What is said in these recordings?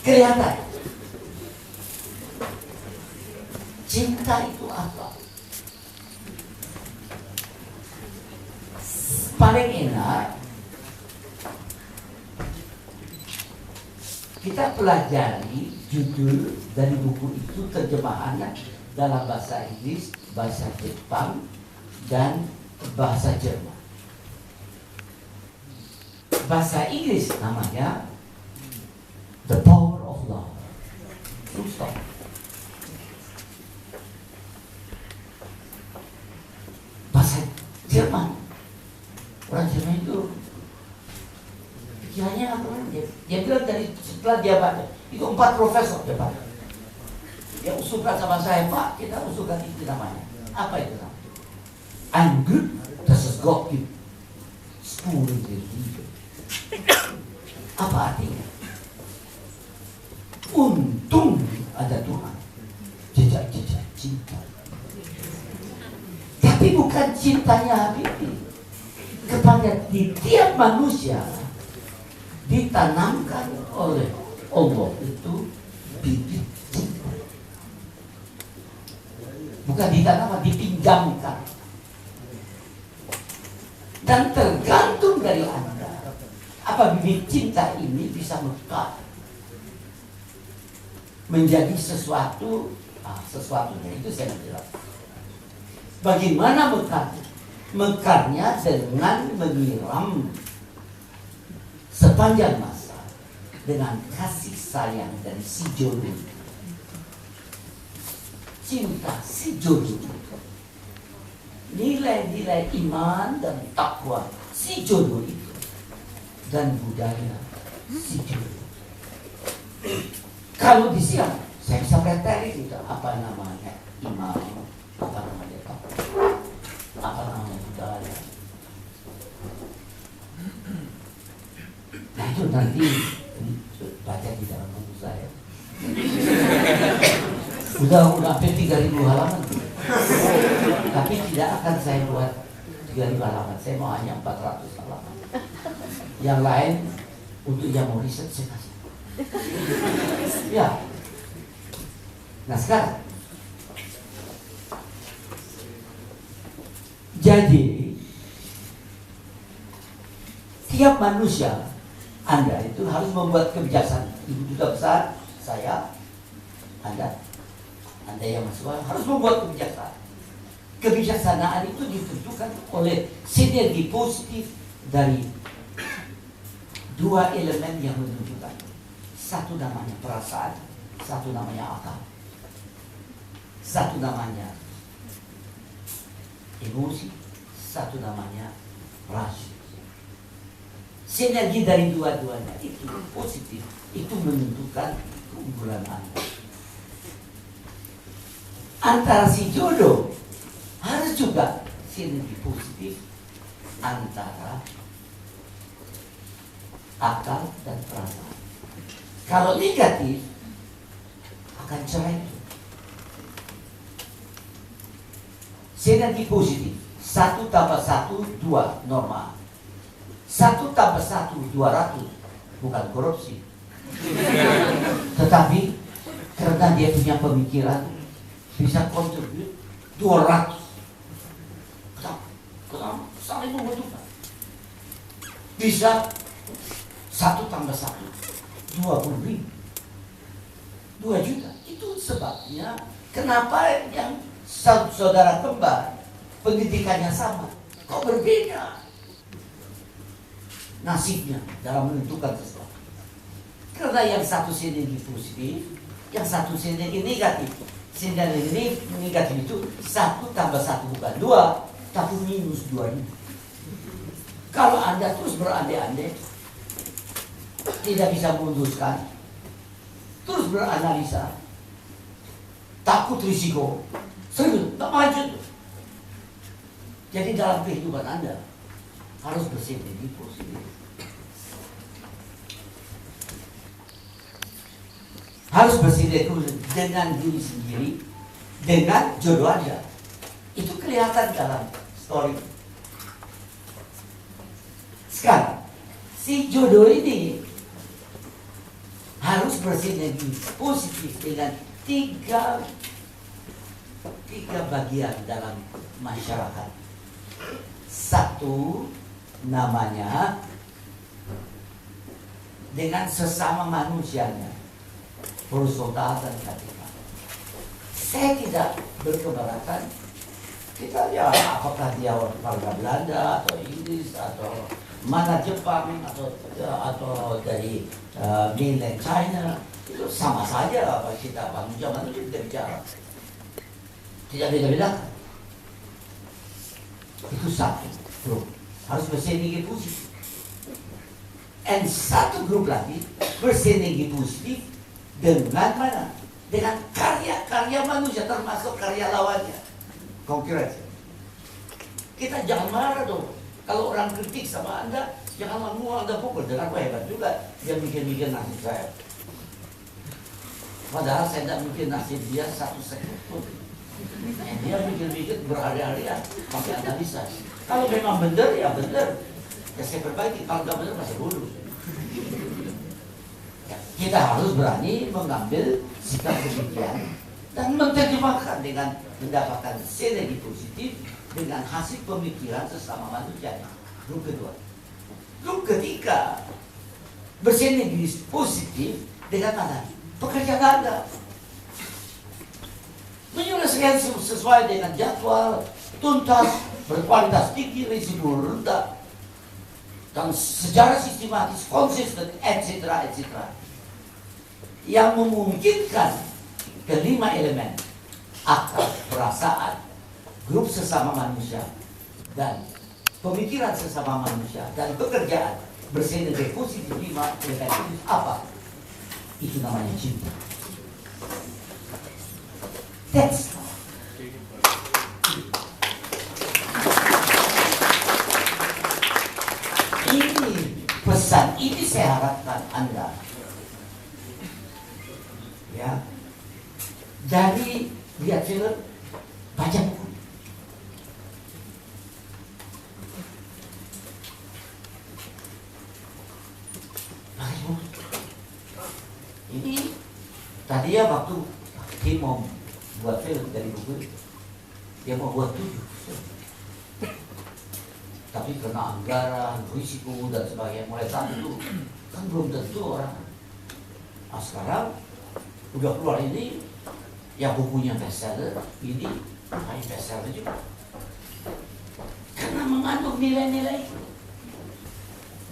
kelihatan. Cinta itu apa? Paling enak kita pelajari judul dari buku itu, terjemahannya dalam bahasa Inggris, bahasa Jepang, dan bahasa Jerman. Bahasa Inggris namanya The Power of Love. Full stop. Bahasa Jerman, orang Jerman itu pikirannya apa? Dia bilang dari setelah dia baca itu 4 profesor dia baca. Dia usulkan sama saya, Pak, kita usulkan itu namanya. Apa itu namanya? Ein Glück, das es Gott gibt. Spuren der Liebe. Apa artinya? Untung ada Tuhan. Jejak-jejak cinta. Tapi bukan cintanya Habibie. Kepada di tiap manusia ditanamkan oleh Allah itu bibit cinta. Bukan ditanam, dipinjamkan. Dan tergantung dari Anda, apa bibit cinta ini bisa mekar menjadi sesuatu. Sesuatunya itu saya bilang. Bagaimana mekarnya? Mekarnya dengan menyiram sepanjang masa dengan kasih sayang dari si jodoh. Cinta si jodoh. Nilai-nilai iman dan takwa si jodoh itu. Dan budaya si jodoh. Kalau di siang, saya bisa preteli itu apa namanya iman, apa namanya takwa, apa namanya budaya. Nah itu nanti baca di dalam buku saya. Udah hampir 3.000 halaman. Tapi tidak akan saya buat 3.000 halaman. Saya mau hanya 400 halaman. Yang lain untuk yang mau riset saya kasih. Ya. Nah sekarang, jadi tiap manusia Anda itu harus membuat kebijaksanaan. Ibu duta besar, saya, Anda yang mahasiswa harus membuat kebijaksanaan. Kebijaksanaan itu ditentukan oleh sinergi positif dari 2 elemen yang menentukan. Satu namanya perasaan, satu namanya akal. Satu namanya emosi, satu namanya rasa. Sinergi dari dua-duanya itu positif, itu menentukan keunggulan Anda. Antara si jodoh harus juga sinergi positif antara akal dan perasaan. Kalau negatif akan cerai. Sinergi positif 1 tambah 1 2 normal. 1 tambah 1 200 bukan korupsi. Tetapi karena dia punya pemikiran bisa kontribut 200. Kenapa? Saling membutuhkan. Bisa 1 tambah 1 20.000 2 juta. Itu sebabnya kenapa yang saudara kembar pendidikannya sama kok berbeda nasibnya dalam menentukan sesuatu. Karena yang satu sinergi positif, yang satu sinergi negatif. Sinergi negatif itu 1 tambah 1 bukan 2, tapi minus 2.000. Kalau Anda terus berandai-andai, tidak bisa memutuskan, terus beranalisa, takut risiko, serius, tak maju. Jadi dalam kehidupan Anda harus bersinergi positif. Harus bersinergi dengan diri sendiri, dengan jodoh Anda. Itu kelihatan dalam story. Sekarang, si jodoh ini harus bersinergi positif dengan tiga bagian dalam masyarakat. Satu, namanya dengan sesama manusianya, persaudaraan kita. Saya tidak berkeberatan kita ya apakah dia warga Belanda atau Inggris atau mana Jepang atau dari mainland China, itu sama saja apa kita manusia kita bicara, tidak beda-beda. Itu satu grup harus bersinergi positif. Dan satu grup lagi bersinergi positif dengan mana? Dengan karya-karya manusia termasuk karya lawannya. Konkurrensi. Kita jangan marah dong. Kalau orang kritik sama Anda, jangan langsung Anda pukul. Dengan apa hebat juga dia mikir-mikir nasib saya. Padahal saya tidak mikir nasib dia satu sekund pun. Dia mikir-mikir berhari-hari pakai analisa. Kalau memang benar ya benar, ya saya perbaiki. Kalau nggak benar masih bodoh. Ya, kita harus berani mengambil sikap demikian dan menerjemahkan dengan mendapatkan sinergi positif dengan hasil pemikiran sesama manusia. Grup kedua. Grup ketiga, bersinergi positif dengan mana? Pekerjaan Anda. Menyelesaikan sesuai dengan jadwal, tuntas, berkualitas tinggi, risiko rendah, dan secara sistematis, konsisten, etc. Yang memungkinkan kelima elemen: akal, perasaan, grup sesama manusia, dan pemikiran sesama manusia, dan pekerjaan bersinergi positif. Lima elemen itu apa? Itu namanya cinta. That's all. Ini pesan ini saya harapkan Anda ya, dari lihat film, baca buku. Ini tadi ya waktu Kim mau buat film dari buku, dia mau buat 7 film. Tapi karena anggaran, risiko dan sebagainya, mulai saat itu kan belum tentu orang. Nah sekarang udah keluar ini, ya bukunya bestseller, ini bestseller juga. Karena mengandung nilai-nilai itu.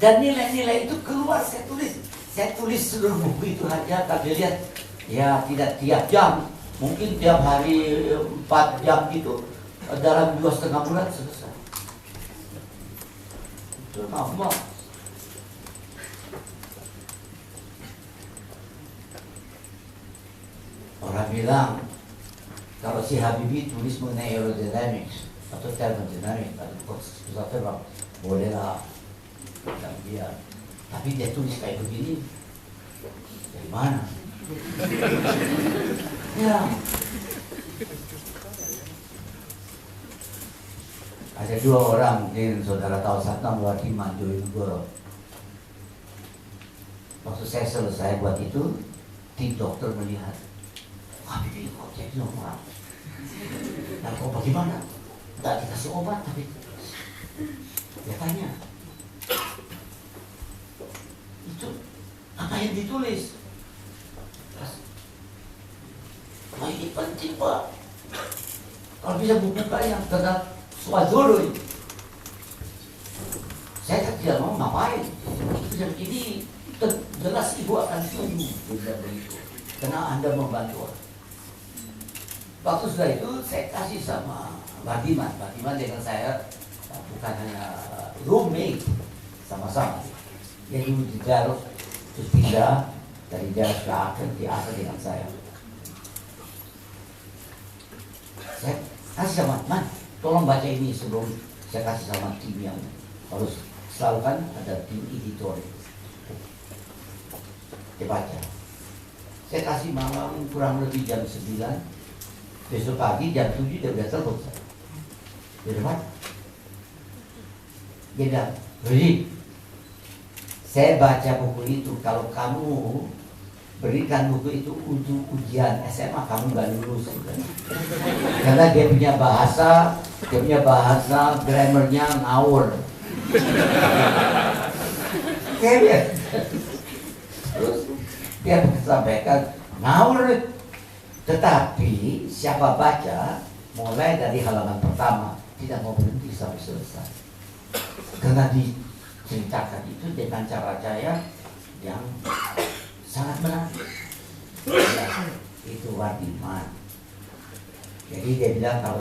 Dan nilai-nilai itu keluar, saya tulis seluruh buku itu aja, tapi lihat, ya tidak tiap jam, mungkin tiap hari 4 jam gitu, dalam 2,5 bulan selesai. Itu lama. Orang bilang kalau si Habibie tulis mengenai aerodynamics atau thermodynamics atau pusat terbang, bolehlah dia. Tapi dia tulis kayak begini, dari mana? Ya. Ada 2 orang, mungkin saudara tahu, satu Wardiman Joyonegoro. Waktu saya selesai buat itu, tim dokter melihat, wah ini kok jadi normal. Nah kok bagaimana? Tidak dikasih obat tapi dia tanya, itu apa yang ditulis? Wah ini penting Pak. Kalau bisa buka yang tentang Swazolo ini, saya tidak mau ngapain. Ini jelas ibu akan setuju begitu, karena Anda membantu. Waktu sudah itu saya kasih sama Wardiman dengan saya bukan hanya roommate, sama-sama. Dia dulu di Garut, terus pindah dari Garut ke Aachen, di Aachen dengan saya. Saya kasih sama Man, tolong baca ini sebelum saya kasih sama tim yang harus selalu kan ada tim editor. Dia baca. Saya kasih malam kurang lebih jam 9. Besok pagi jam 7 dia udah telepon saya. Dia bilang, dia bilang, Rudi, saya baca buku itu, kalau kamu berikan buku itu untuk ujian SMA kamu nggak lulus gitu. Karena dia punya bahasa grammarnya ngawur. Kayak terus dia sampaikan ngawur, tetapi siapa baca mulai dari halaman pertama tidak mau berhenti sampai selesai. Karena diceritakan itu dengan cara yang sangat menarik. Ya, itu Wardiman. Jadi dia bilang kalau